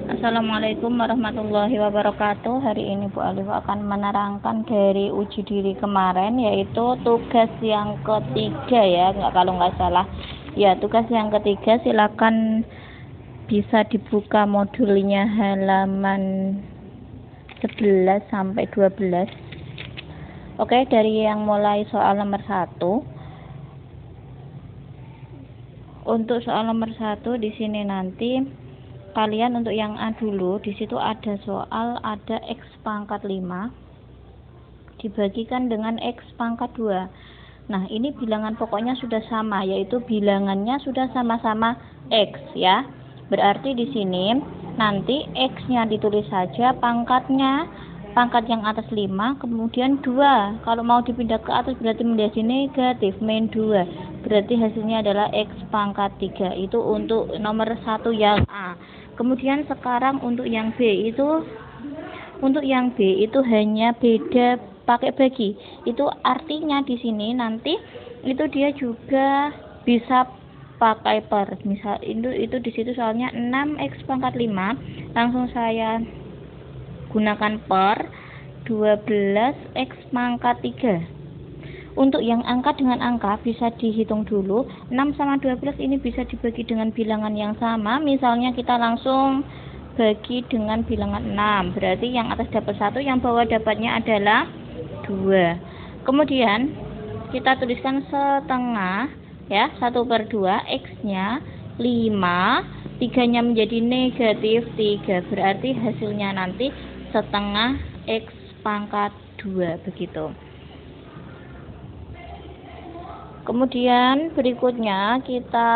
Assalamualaikum warahmatullahi wabarakatuh. Hari ini Bu Alif akan menerangkan dari uji diri kemarin, yaitu tugas yang ketiga ya, kalau nggak salah. Ya, tugas yang ketiga, silakan bisa dibuka modulnya halaman 11 sampai 12. Oke, dari yang mulai soal nomor 1. Untuk soal nomor 1 di sini nanti kalian untuk yang A dulu, di situ ada soal ada X pangkat 5 dibagikan dengan X pangkat 2. Nah, ini bilangan pokoknya sudah sama, yaitu bilangannya sudah sama-sama X ya. Berarti di sini nanti X-nya ditulis saja, pangkat yang atas 5, kemudian 2. Kalau mau dipindah ke atas berarti menjadi negatif, min 2. Berarti hasilnya adalah X pangkat 3. Itu untuk nomor 1 yang A. Kemudian sekarang untuk yang B itu hanya beda pakai bagi. Itu artinya di sini nanti itu dia juga bisa pakai per. Misal itu di situ soalnya 6x pangkat 5, langsung saya gunakan per 12x pangkat 3. Untuk yang angka dengan angka bisa dihitung dulu. 6 sama 12 ini bisa dibagi dengan bilangan yang sama. Misalnya kita langsung bagi dengan bilangan 6. Berarti yang atas dapat 1, yang bawah dapatnya adalah 2. Kemudian kita tuliskan setengah ya, 1/2, X-nya 5, 3-nya menjadi negatif 3. Berarti hasilnya nanti setengah X pangkat 2 begitu. Kemudian berikutnya kita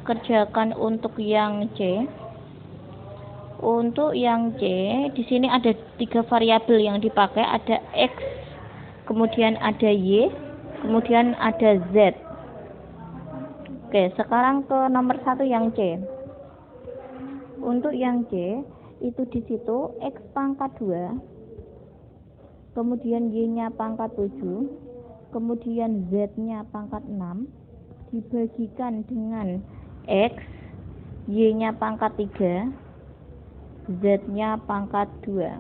kerjakan untuk yang C. Untuk yang C, di sini ada 3 variabel yang dipakai, ada X, kemudian ada Y, kemudian ada Z. Oke, sekarang ke nomor 1 yang C. Untuk yang C, itu di situ X pangkat 2, kemudian Y-nya pangkat 7, kemudian Z-nya pangkat 6, dibagikan dengan X, Y-nya pangkat 3, Z-nya pangkat 2.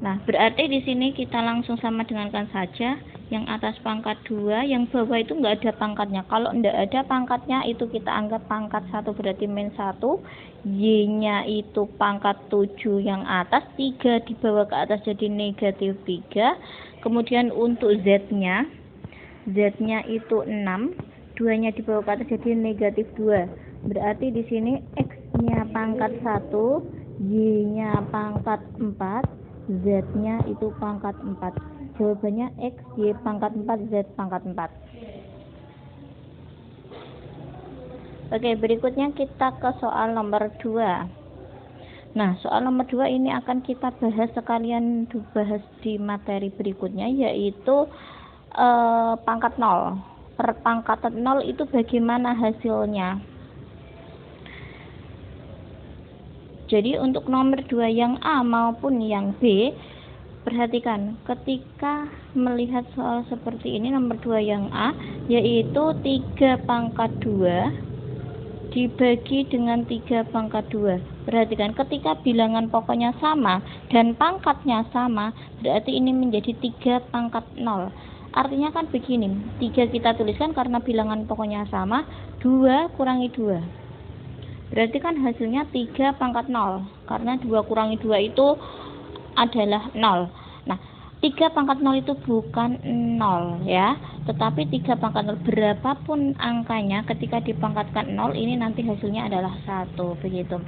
Nah, berarti di sini kita langsung sama dengankan saja. Yang atas pangkat 2, yang bawah itu enggak ada pangkatnya. Kalau enggak ada pangkatnya, itu kita anggap pangkat 1, berarti min 1. Y-nya itu pangkat 7 yang atas, 3 dibawa ke atas jadi negatif 3. Kemudian untuk Z-nya itu 6, 2-nya dibawa ke atas jadi negatif 2. Berarti di sini X-nya pangkat 1, Y-nya pangkat 4, Z-nya itu pangkat 4. Jawabannya X, Y pangkat 4, Z pangkat 4. Oke, berikutnya kita ke soal nomor 2. Nah, soal nomor 2 ini akan kita bahas sekalian dibahas di materi berikutnya, yaitu pangkat 0. Per pangkatan 0 itu bagaimana hasilnya? Jadi untuk nomor 2 yang A maupun yang B, perhatikan ketika melihat soal seperti ini, nomor 2 yang A yaitu 3 pangkat 2 dibagi dengan 3 pangkat 2. Perhatikan ketika bilangan pokoknya sama dan pangkatnya sama, berarti ini menjadi 3 pangkat 0. Artinya kan begini, 3 kita tuliskan karena bilangan pokoknya sama, 2 kurangi 2. Berarti kan hasilnya 3 pangkat 0, karena 2 kurangi 2 itu adalah 0. Nah, 3 pangkat 0 itu bukan 0 ya, tetapi 3 pangkat 0 berapapun angkanya ketika dipangkatkan 0, ini nanti hasilnya adalah 1 begitu.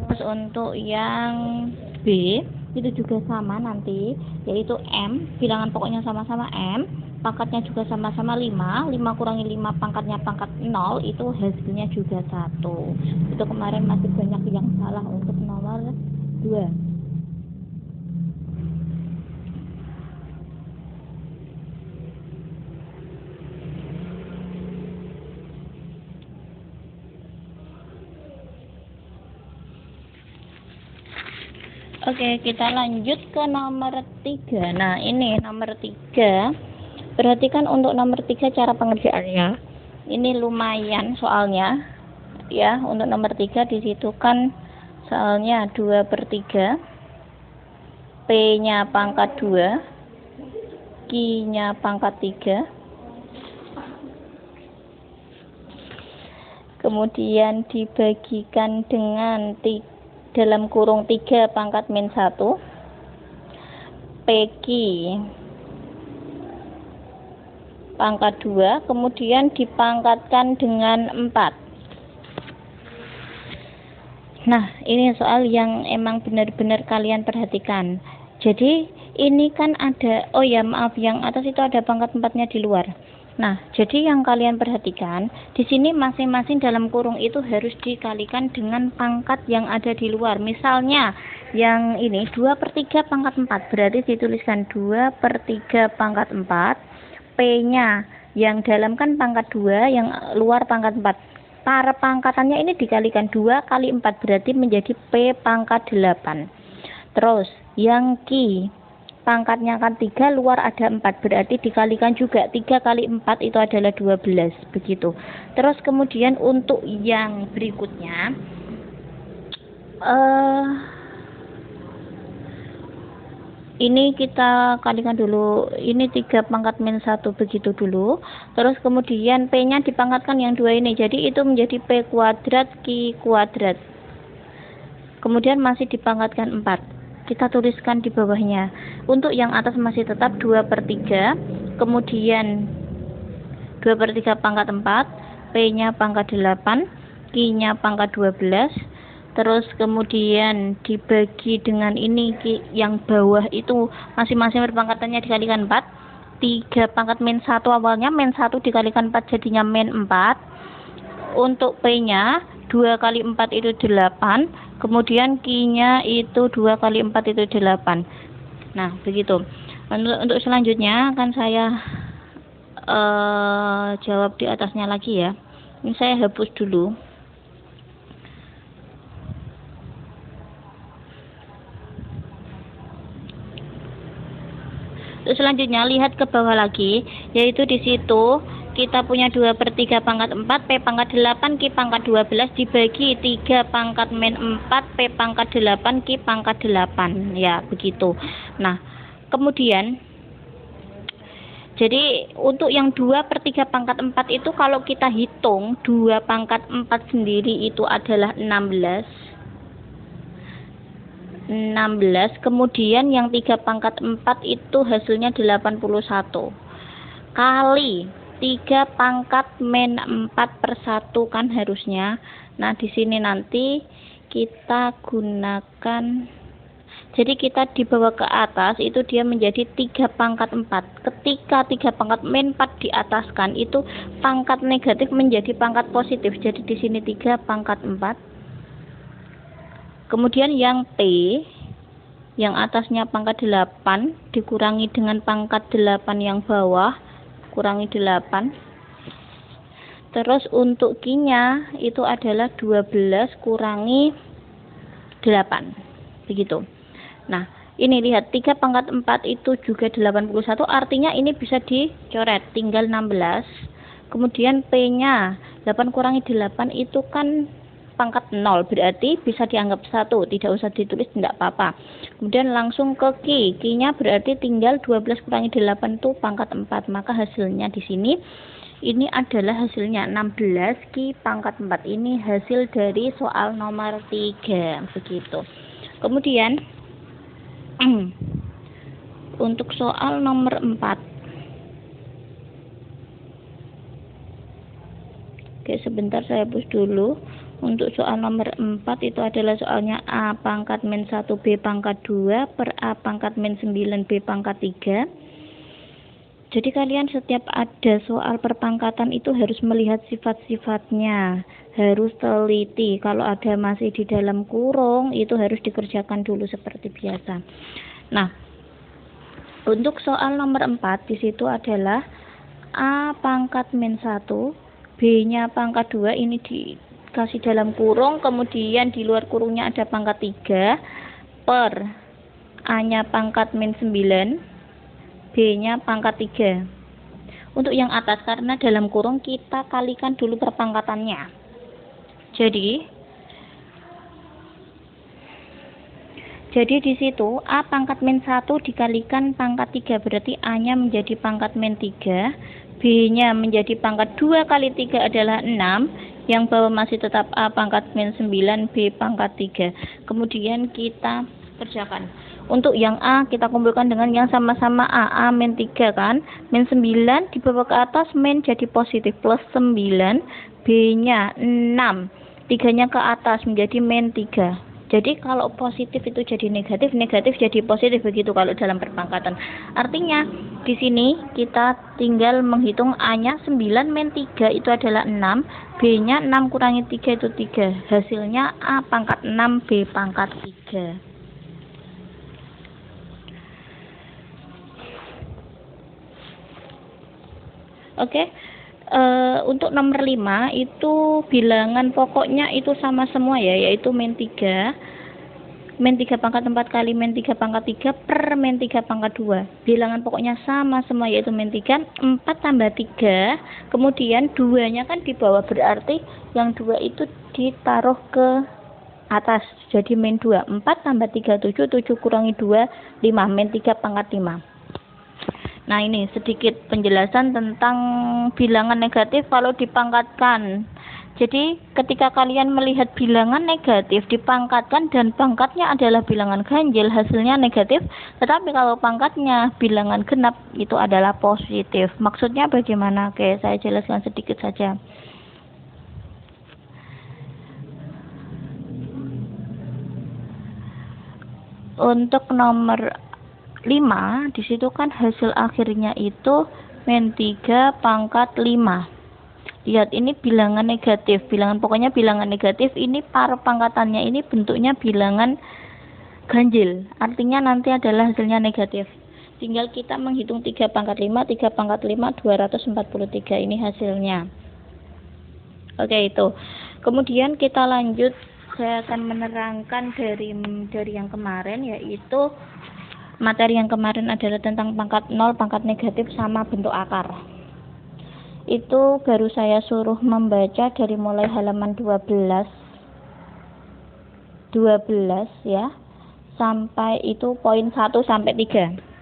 Terus untuk yang B itu juga sama nanti, yaitu M, bilangan pokoknya sama-sama M, pangkatnya juga sama-sama 5, 5 kurangi 5 pangkatnya pangkat 0, itu hasilnya juga 1. Itu kemarin masih banyak yang salah untuk nomor 2. Oke, kita lanjut ke nomor 3. Nah, ini nomor 3. Perhatikan untuk nomor 3 cara pengerjaannya. Ini lumayan soalnya. ya. Untuk nomor 3 di situ kan soalnya 2/3, P-nya pangkat 2, Q-nya pangkat 3. Kemudian dibagikan dengan dalam kurung 3 pangkat min 1, PQ pangkat 2, kemudian dipangkatkan dengan 4. Nah, ini soal yang emang benar-benar kalian perhatikan. Jadi, ini kan ada, oh ya maaf, yang atas itu ada pangkat 4-nya di luar. Nah, jadi yang kalian perhatikan, di sini masing-masing dalam kurung itu harus dikalikan dengan pangkat yang ada di luar. Misalnya, yang ini 2/3 pangkat 4, berarti dituliskan 2/3 pangkat 4, P-nya yang dalam kan pangkat 2, yang luar pangkat 4. Para pangkatannya ini dikalikan 2 kali 4, berarti menjadi P pangkat 8. Terus, yang Q, pangkatnya kan 3, luar ada 4, berarti dikalikan juga 3 kali 4 itu adalah 12, begitu. Terus kemudian untuk yang berikutnya, ini kita kalikan dulu, ini 3 pangkat min 1 begitu dulu. Terus kemudian P-nya dipangkatkan yang 2 ini, jadi itu menjadi P kuadrat Q kuadrat. Kemudian masih dipangkatkan 4, kita tuliskan di bawahnya. Untuk yang atas masih tetap 2/3, kemudian 2/3 pangkat 4, P-nya pangkat 8, Q-nya pangkat 12. Terus kemudian dibagi dengan ini, yang bawah itu masing-masing berpangkatannya dikalikan 4. 3 pangkat min 1 awalnya, min 1 dikalikan 4 jadinya min 4. Untuk P-nya 2 kali 4 itu 8. Kemudian Q-nya itu 2 kali 4 itu 8. Nah, begitu. Untuk selanjutnya akan saya jawab di atasnya lagi ya. Ini saya hapus dulu. Selanjutnya lihat ke bawah lagi, yaitu di situ kita punya 2/3 pangkat 4, P pangkat 8, Q pangkat 12 dibagi 3 pangkat min 4, P pangkat 8, Q pangkat 8. Ya, begitu. Nah, kemudian jadi untuk yang 2/3 pangkat 4 itu kalau kita hitung 2 pangkat 4 sendiri itu adalah 16, kemudian yang 3 pangkat 4 itu hasilnya 81 kali 3 pangkat min 4/1 kan harusnya. Nah, di sini nanti kita gunakan, jadi kita dibawa ke atas itu dia menjadi 3 pangkat 4. Ketika 3 pangkat min 4 diataskan, itu pangkat negatif menjadi pangkat positif. Jadi di sini 3 pangkat 4. Kemudian yang P, yang atasnya pangkat 8, dikurangi dengan pangkat 8 yang bawah, kurangi 8. Terus untuk Q-nya itu adalah 12 kurangi 8. Begitu. Nah, ini lihat 3 pangkat 4 itu juga 81, artinya ini bisa dicoret, tinggal 16. Kemudian P-nya 8 kurangi 8 itu kan pangkat 0, berarti bisa dianggap 1, tidak usah ditulis, tidak apa-apa. Kemudian langsung ke Q, Q-nya berarti tinggal 12 kurangi 8 itu pangkat 4, maka hasilnya di sini ini adalah hasilnya 16 Q pangkat 4. Ini hasil dari soal nomor 3, begitu. Kemudian untuk soal nomor 4, oke, sebentar saya hapus dulu. Untuk soal nomor 4 itu adalah soalnya A pangkat min 1 B pangkat 2 per A pangkat min 9 B pangkat 3. Jadi kalian setiap ada soal perpangkatan itu harus melihat sifat-sifatnya, harus teliti. Kalau ada masih di dalam kurung itu harus dikerjakan dulu seperti biasa. Nah, untuk soal nomor 4 di situ adalah A pangkat min 1, B-nya pangkat 2, ini dikasih dalam kurung, kemudian di luar kurungnya ada pangkat 3, per A-nya pangkat min 9, B-nya pangkat 3. Untuk yang atas, karena dalam kurung kita kalikan dulu perpangkatannya. Jadi di situ A pangkat min 1 dikalikan pangkat 3, berarti A-nya menjadi pangkat min 3, B-nya menjadi pangkat 2 kali 3 adalah 6, yang bawah masih tetap A pangkat min 9, B pangkat 3. Kemudian kita kerjakan. Untuk yang A kita kumpulkan dengan yang sama-sama A min 3 kan, min 9 dibawa ke atas, min jadi positif plus 9, B-nya 6, 3-nya ke atas menjadi min 3. Jadi kalau positif itu jadi negatif, negatif jadi positif, begitu kalau dalam perpangkatan. Artinya di sini kita tinggal menghitung A-nya 9 min 3 itu adalah 6, B-nya 6 kurangi 3 itu 3. Hasilnya A pangkat 6, B pangkat 3. Oke. Untuk nomor 5 itu bilangan pokoknya itu sama semua ya, yaitu min 3 pangkat 4 kali min 3 pangkat 3 per min 3 pangkat 2. Bilangan pokoknya sama semua, yaitu min 3, 4 tambah 3, kemudian 2-nya kan di bawah, berarti yang 2 itu ditaruh ke atas, jadi min 2. 4 tambah 3, 7, 7 kurangi 2, 5, min 3 pangkat 5. Nah, ini sedikit penjelasan tentang bilangan negatif kalau dipangkatkan. Jadi ketika kalian melihat bilangan negatif dipangkatkan dan pangkatnya adalah bilangan ganjil, hasilnya negatif. Tetapi kalau pangkatnya bilangan genap itu adalah positif. Maksudnya bagaimana? Oke, saya jelaskan sedikit saja. Untuk nomor 5, di situ kan hasil akhirnya itu min 3 pangkat 5. Lihat, ini bilangan negatif, bilangan pokoknya bilangan negatif, ini pangkatannya ini bentuknya bilangan ganjil, artinya nanti adalah hasilnya negatif. Tinggal kita menghitung 3 pangkat 5, 3 pangkat 5, 243, ini hasilnya. Oke, itu. Kemudian kita lanjut, saya akan menerangkan dari yang kemarin, yaitu materi yang kemarin adalah tentang pangkat 0, pangkat negatif, sama bentuk akar. Itu baru saya suruh membaca dari mulai halaman 12 ya, sampai itu poin 1 sampai 3.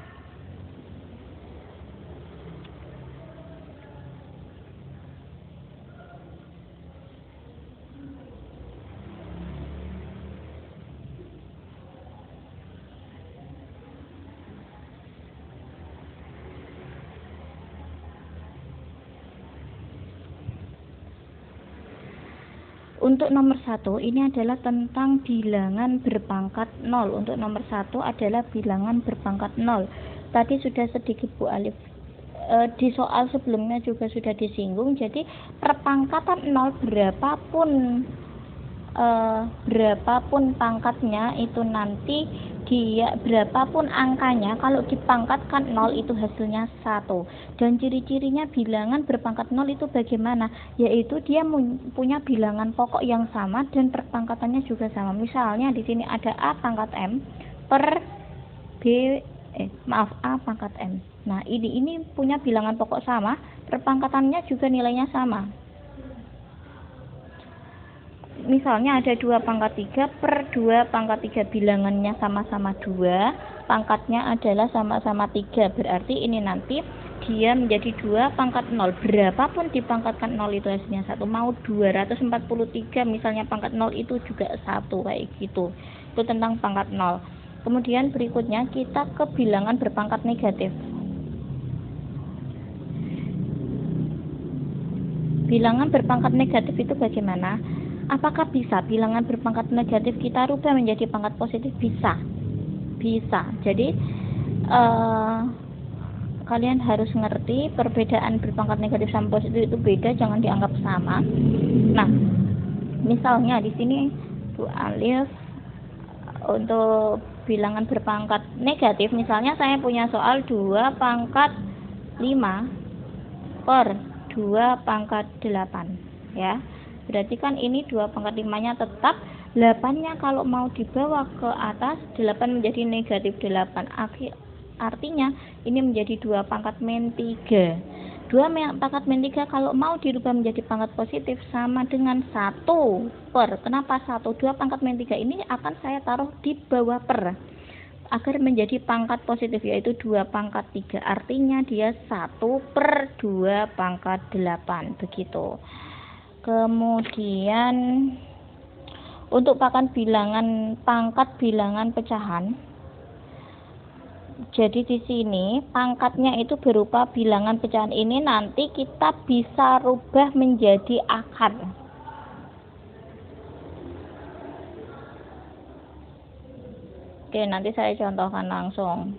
Untuk nomor 1 ini adalah tentang bilangan berpangkat 0. Untuk nomor 1 adalah bilangan berpangkat 0. Tadi sudah sedikit Bu Alif di soal sebelumnya juga sudah disinggung. Jadi perpangkatan 0 berapapun pangkatnya itu nanti dia berapapun angkanya, kalau dipangkatkan 0 itu hasilnya 1. Dan ciri-cirinya bilangan berpangkat 0 itu bagaimana? Yaitu dia punya bilangan pokok yang sama dan perpangkatannya juga sama. Misalnya di sini ada A pangkat M per A pangkat M. Nah, ini punya bilangan pokok sama, perpangkatannya juga nilainya sama. Misalnya ada 2 pangkat 3 per 2 pangkat 3, bilangannya sama-sama 2, pangkatnya adalah sama-sama 3, berarti ini nanti dia menjadi 2 pangkat 0, berapapun dipangkatkan 0 itu hasilnya 1, mau 243 misalnya pangkat 0 itu juga 1, kayak gitu. Itu tentang pangkat 0. Kemudian berikutnya kita ke bilangan berpangkat negatif. Bilangan berpangkat negatif itu bagaimana? Apakah bisa bilangan berpangkat negatif kita rubah menjadi pangkat positif? Bisa. Jadi kalian harus ngerti perbedaan berpangkat negatif sama positif itu beda, jangan dianggap sama. Nah, misalnya di sini Bu Alif untuk bilangan berpangkat negatif, misalnya saya punya soal 2 pangkat 5 per 2 pangkat 8 ya. Berarti kan ini 2 pangkat 5-nya tetap, 8-nya kalau mau dibawa ke atas, 8 menjadi negatif 8. Artinya ini menjadi 2 pangkat min 3. pangkat min 3 kalau mau dirubah menjadi pangkat positif sama dengan 1 per. Kenapa 1? 2 pangkat min 3 ini akan saya taruh di bawah per agar menjadi pangkat positif, yaitu 2 pangkat 3. Artinya dia 1 per 2 pangkat 8. Begitu. Kemudian untuk pangkat bilangan pecahan, jadi di sini pangkatnya itu berupa bilangan pecahan ini nanti kita bisa rubah menjadi akar. Oke, nanti saya contohkan langsung.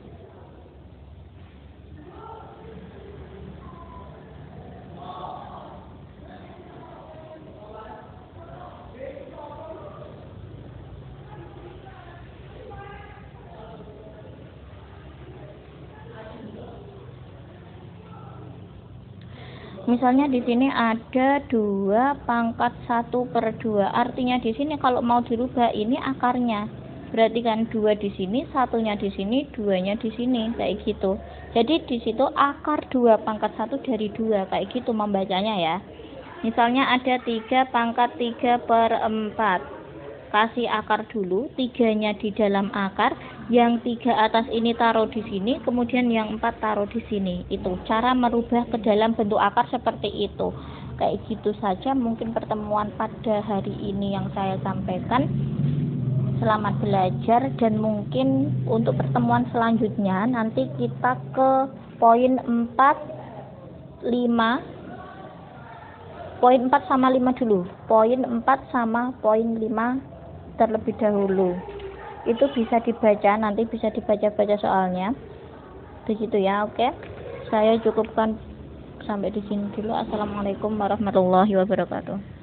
Misalnya di sini ada 2 pangkat 1 per 2. Artinya di sini kalau mau dirubah ini akarnya. Berarti kan 2 di sini, 1-nya di sini, 2-nya di sini, kayak gitu. Jadi di situ akar 2 pangkat 1 dari 2, kayak gitu membacanya ya. Misalnya ada 3 pangkat 3 per 4. Kasih akar dulu, 3-nya di dalam akar, yang 3 atas ini taruh di sini, kemudian yang 4 taruh di sini. Itu cara merubah ke dalam bentuk akar seperti itu. Kayak gitu saja mungkin pertemuan pada hari ini yang saya sampaikan. Selamat belajar, dan mungkin untuk pertemuan selanjutnya nanti kita ke poin 4, 5. Poin 4 sama 5 dulu. Poin 4 sama poin 5 terlebih dahulu. Itu bisa dibaca, nanti bisa dibaca-baca soalnya. Begitu ya, oke. Saya cukupkan sampai di sini dulu. Assalamualaikum warahmatullahi wabarakatuh.